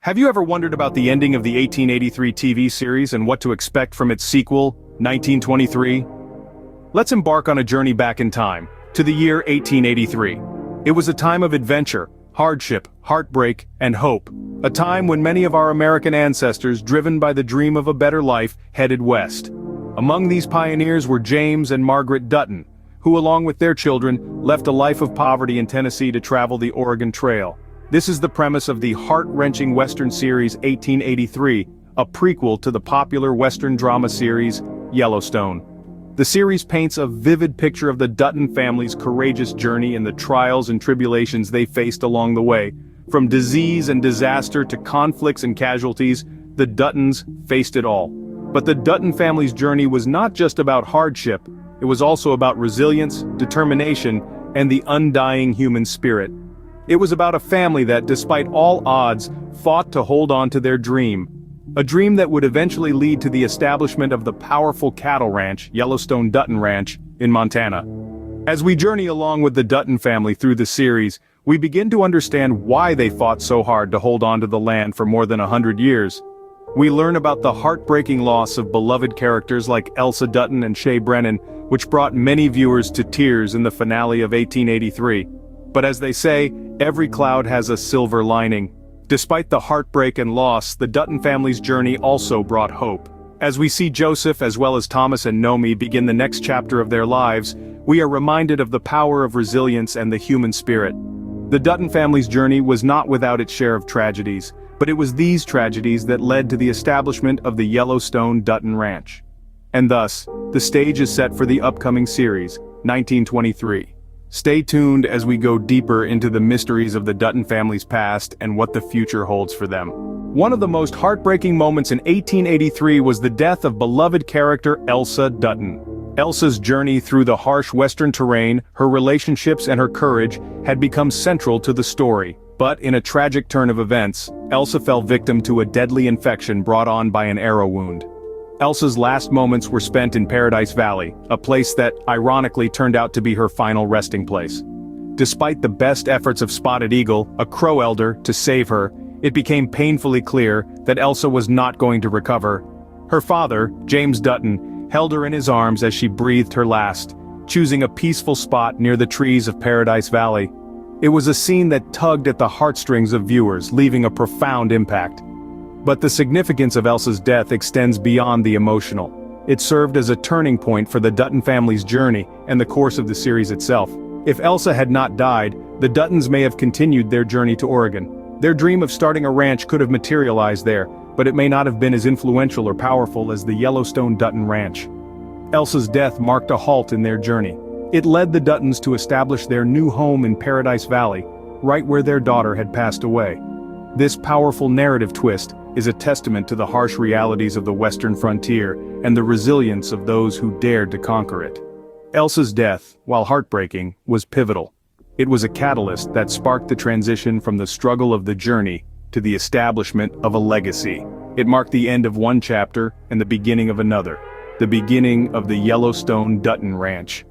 Have you ever wondered about the ending of the 1883 TV series and what to expect from its sequel, 1923? Let's embark on a journey back in time, to the year 1883. It was a time of adventure, hardship, heartbreak, and hope. A time when many of our American ancestors, driven by the dream of a better life, headed west. Among these pioneers were James and Margaret Dutton, who along with their children, left a life of poverty in Tennessee to travel the Oregon Trail. This is the premise of the heart-wrenching Western series 1883, a prequel to the popular Western drama series, Yellowstone. The series paints a vivid picture of the Dutton family's courageous journey and the trials and tribulations they faced along the way. From disease and disaster to conflicts and casualties, the Duttons faced it all. But the Dutton family's journey was not just about hardship, it was also about resilience, determination, and the undying human spirit. It was about a family that, despite all odds, fought to hold on to their dream. A dream that would eventually lead to the establishment of the powerful cattle ranch, Yellowstone Dutton Ranch, in Montana. As we journey along with the Dutton family through the series, we begin to understand why they fought so hard to hold on to the land for more than 100 years. We learn about the heartbreaking loss of beloved characters like Elsa Dutton and Shea Brennan, which brought many viewers to tears in the finale of 1883. But as they say, every cloud has a silver lining. Despite the heartbreak and loss, the Dutton family's journey also brought hope. As we see Joseph as well as Thomas and Nomi begin the next chapter of their lives, we are reminded of the power of resilience and the human spirit. The Dutton family's journey was not without its share of tragedies, but it was these tragedies that led to the establishment of the Yellowstone Dutton Ranch. And thus, the stage is set for the upcoming series, 1923. Stay tuned as we go deeper into the mysteries of the Dutton family's past and what the future holds for them. One of the most heartbreaking moments in 1883 was the death of beloved character Elsa Dutton. Elsa's journey through the harsh western terrain, her relationships and her courage had become central to the story. But in a tragic turn of events, Elsa fell victim to a deadly infection brought on by an arrow wound. Elsa's last moments were spent in Paradise Valley, a place that, ironically, turned out to be her final resting place. Despite the best efforts of Spotted Eagle, a crow elder, to save her, it became painfully clear that Elsa was not going to recover. Her father, James Dutton, held her in his arms as she breathed her last, choosing a peaceful spot near the trees of Paradise Valley. It was a scene that tugged at the heartstrings of viewers, leaving a profound impact. But the significance of Elsa's death extends beyond the emotional. It served as a turning point for the Dutton family's journey and the course of the series itself. If Elsa had not died, the Duttons may have continued their journey to Oregon. Their dream of starting a ranch could have materialized there, but it may not have been as influential or powerful as the Yellowstone Dutton Ranch. Elsa's death marked a halt in their journey. It led the Duttons to establish their new home in Paradise Valley, right where their daughter had passed away. This powerful narrative twist is a testament to the harsh realities of the Western frontier and the resilience of those who dared to conquer it. Elsa's death, while heartbreaking, was pivotal. It was a catalyst that sparked the transition from the struggle of the journey to the establishment of a legacy. It marked the end of one chapter and the beginning of another, the beginning of the Yellowstone Dutton Ranch.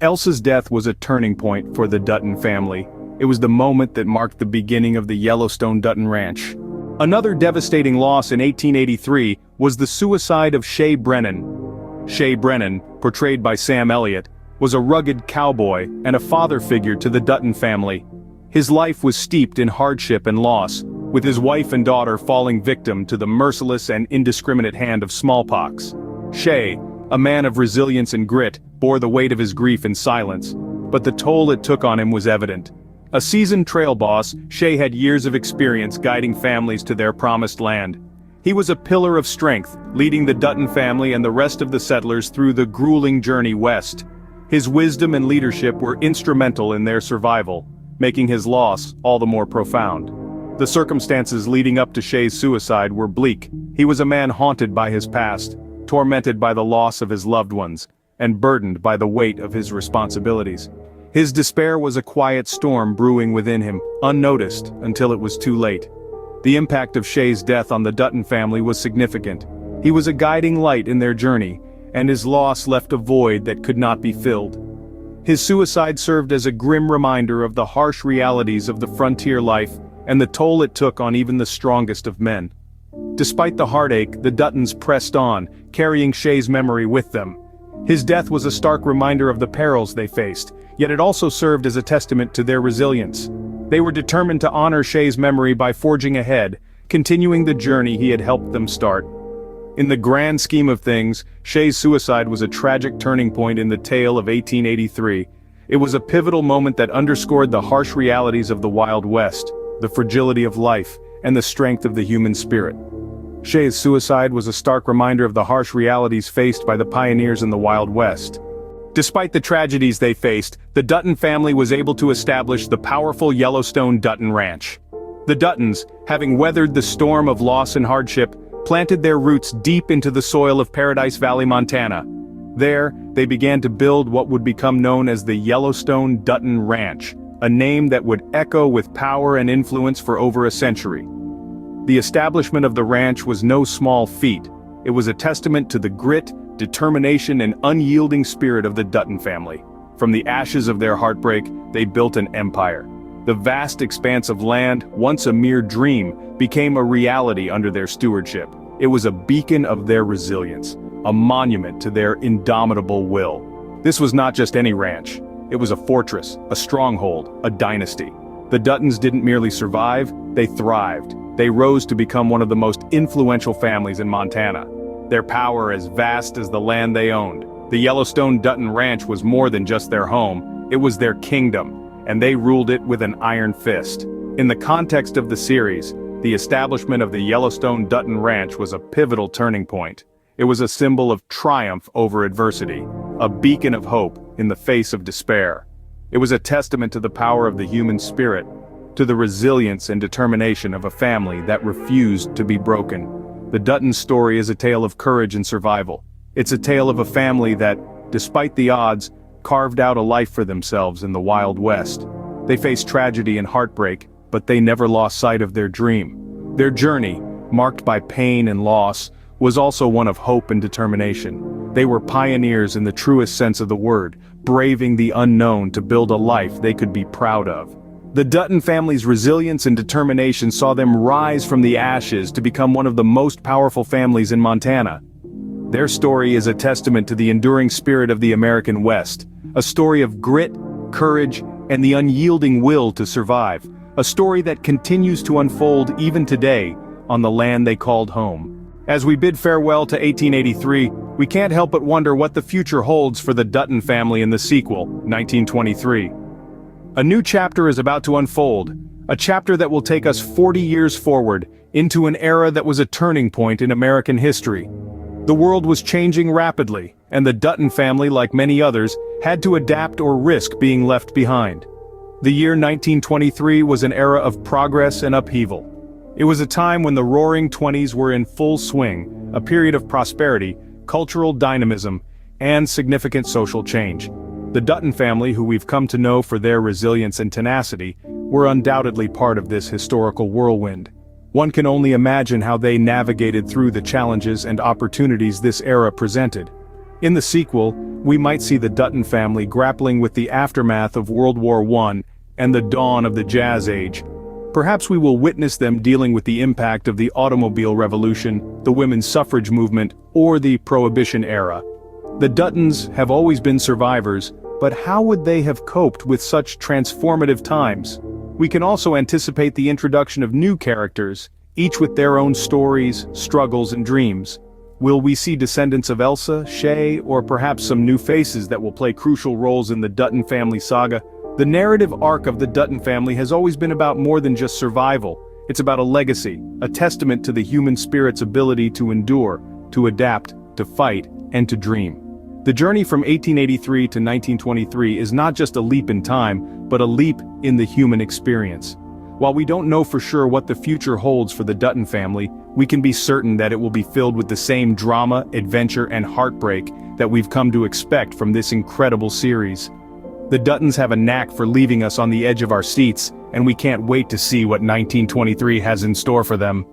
Elsa's death was a turning point for the Dutton family. It was the moment that marked the beginning of the Yellowstone Dutton Ranch. Another devastating loss in 1883 was the suicide of Shea Brennan. Shea Brennan, portrayed by Sam Elliott, was a rugged cowboy and a father figure to the Dutton family. His life was steeped in hardship and loss, with his wife and daughter falling victim to the merciless and indiscriminate hand of smallpox. Shea, a man of resilience and grit, bore the weight of his grief in silence, but the toll it took on him was evident. A seasoned trail boss, Shea had years of experience guiding families to their promised land. He was a pillar of strength, leading the Dutton family and the rest of the settlers through the grueling journey west. His wisdom and leadership were instrumental in their survival, making his loss all the more profound. The circumstances leading up to Shea's suicide were bleak. He was a man haunted by his past, tormented by the loss of his loved ones, and burdened by the weight of his responsibilities. His despair was a quiet storm brewing within him, unnoticed until it was too late. The impact of Shea's death on the Dutton family was significant. He was a guiding light in their journey, and his loss left a void that could not be filled. His suicide served as a grim reminder of the harsh realities of the frontier life and the toll it took on even the strongest of men. Despite the heartache, the Duttons pressed on, carrying Shea's memory with them. His death was a stark reminder of the perils they faced, yet it also served as a testament to their resilience. They were determined to honor Shea's memory by forging ahead, continuing the journey he had helped them start. In the grand scheme of things, Shea's suicide was a tragic turning point in the tale of 1883. It was a pivotal moment that underscored the harsh realities of the Wild West, the fragility of life, and the strength of the human spirit. Shea's suicide was a stark reminder of the harsh realities faced by the pioneers in the Wild West. Despite the tragedies they faced, the Dutton family was able to establish the powerful Yellowstone Dutton Ranch. The Duttons, having weathered the storm of loss and hardship, planted their roots deep into the soil of Paradise Valley, Montana. There, they began to build what would become known as the Yellowstone Dutton Ranch, a name that would echo with power and influence for over a century. The establishment of the ranch was no small feat. It was a testament to the grit, determination, and unyielding spirit of the Dutton family. From the ashes of their heartbreak, they built an empire. The vast expanse of land, once a mere dream, became a reality under their stewardship. It was a beacon of their resilience, a monument to their indomitable will. This was not just any ranch. It was a fortress, a stronghold, a dynasty. The Duttons didn't merely survive, they thrived. They rose to become one of the most influential families in Montana. Their power as vast as the land they owned. The Yellowstone Dutton Ranch was more than just their home, it was their kingdom, and they ruled it with an iron fist. In the context of the series, the establishment of the Yellowstone Dutton Ranch was a pivotal turning point. It was a symbol of triumph over adversity, a beacon of hope in the face of despair. It was a testament to the power of the human spirit, to the resilience and determination of a family that refused to be broken. The Dutton story is a tale of courage and survival. It's a tale of a family that, despite the odds, carved out a life for themselves in the Wild West. They faced tragedy and heartbreak, but they never lost sight of their dream. Their journey, marked by pain and loss, was also one of hope and determination. They were pioneers in the truest sense of the word, braving the unknown to build a life they could be proud of. The Dutton family's resilience and determination saw them rise from the ashes to become one of the most powerful families in Montana. Their story is a testament to the enduring spirit of the American West, a story of grit, courage, and the unyielding will to survive, a story that continues to unfold even today on the land they called home. As we bid farewell to 1883, we can't help but wonder what the future holds for the Dutton family in the sequel, 1923. A new chapter is about to unfold, a chapter that will take us 40 years forward, into an era that was a turning point in American history. The world was changing rapidly, and the Dutton family, like many others, had to adapt or risk being left behind. The year 1923 was an era of progress and upheaval. It was a time when the Roaring Twenties were in full swing, a period of prosperity, cultural dynamism, and significant social change. The Dutton family, who we've come to know for their resilience and tenacity, were undoubtedly part of this historical whirlwind. One can only imagine how they navigated through the challenges and opportunities this era presented. In the sequel, we might see the Dutton family grappling with the aftermath of World War I and the dawn of the Jazz Age. Perhaps we will witness them dealing with the impact of the automobile revolution, the women's suffrage movement, or the Prohibition era. The Duttons have always been survivors, but how would they have coped with such transformative times? We can also anticipate the introduction of new characters, each with their own stories, struggles, and dreams. Will we see descendants of Elsa, Shea, or perhaps some new faces that will play crucial roles in the Dutton family saga? The narrative arc of the Dutton family has always been about more than just survival. It's about a legacy, a testament to the human spirit's ability to endure, to adapt, to fight, and to dream. The journey from 1883 to 1923 is not just a leap in time, but a leap in the human experience. While we don't know for sure what the future holds for the Dutton family, we can be certain that it will be filled with the same drama, adventure, and heartbreak that we've come to expect from this incredible series. The Duttons have a knack for leaving us on the edge of our seats, and we can't wait to see what 1923 has in store for them.